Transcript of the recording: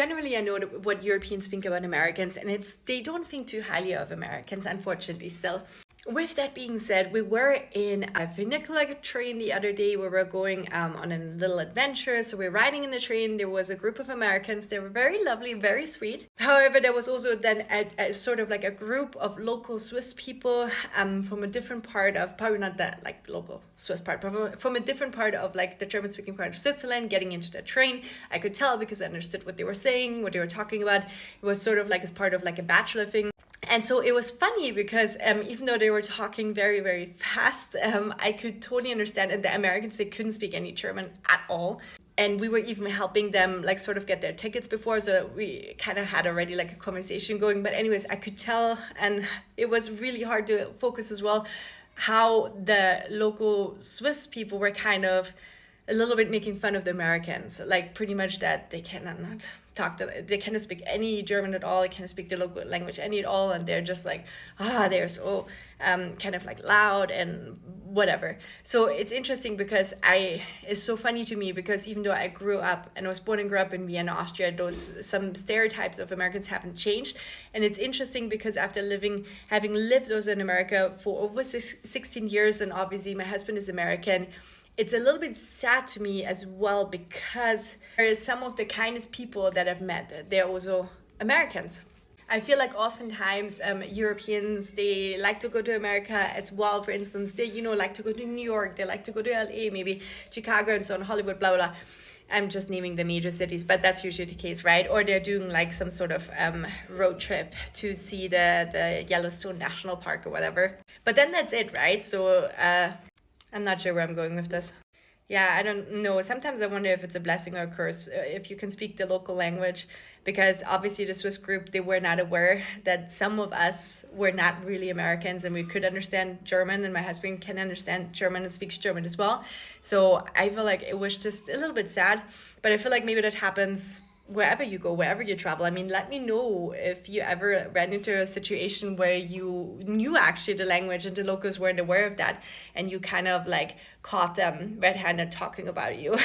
generally I know what Europeans think about Americans, and they don't think too highly of Americans, unfortunately, still. With that being said, we were in a funicular train the other day where we're going on a little adventure. So we're riding in the train. There was a group of Americans. They were very lovely, very sweet. However, there was also then a sort of like a group of local Swiss people from a different part of, probably not that like local Swiss part, but from a different part of like the German speaking part of Switzerland getting into the train. I could tell because I understood what they were saying, what they were talking about. It was sort of like as part of like a bachelor thing. And so it was funny because even though they were talking very, very fast, I could totally understand. And the Americans, they couldn't speak any German at all. And we were even helping them like sort of get their tickets before. So we kind of had already like a conversation going. But anyways, I could tell, and it was really hard to focus as well, how the local Swiss people were kind of a little bit making fun of the Americans, like pretty much that they cannot they cannot speak any German at all, they cannot speak the local language any at all, and they're just like, they're so kind of like loud and whatever. So it's interesting because it's so funny to me because even though I grew up and I was born and grew up in Vienna, Austria, some stereotypes of Americans haven't changed. And it's interesting because after having lived also in America for over 16 years, and obviously my husband is American, it's a little bit sad to me as well because there is some of the kindest people that I've met. They're also Americans. I feel like oftentimes Europeans, they like to go to America as well. For instance, they like to go to New York, they like to go to LA, maybe Chicago and so on, Hollywood, blah, blah, blah. I'm just naming the major cities, but that's usually the case, right? Or they're doing like some sort of road trip to see the Yellowstone National Park or whatever. But then that's it, right? So I'm not sure where I'm going with this. Yeah, I don't know. Sometimes I wonder if it's a blessing or a curse if you can speak the local language, because obviously the Swiss group, they were not aware that some of us were not really Americans and we could understand German, and my husband can understand German and speaks German as well. So I feel like it was just a little bit sad, but I feel like maybe that happens wherever you go, wherever you travel. I mean, let me know if you ever ran into a situation where you knew actually the language and the locals weren't aware of that and you kind of like caught them red-handed talking about you.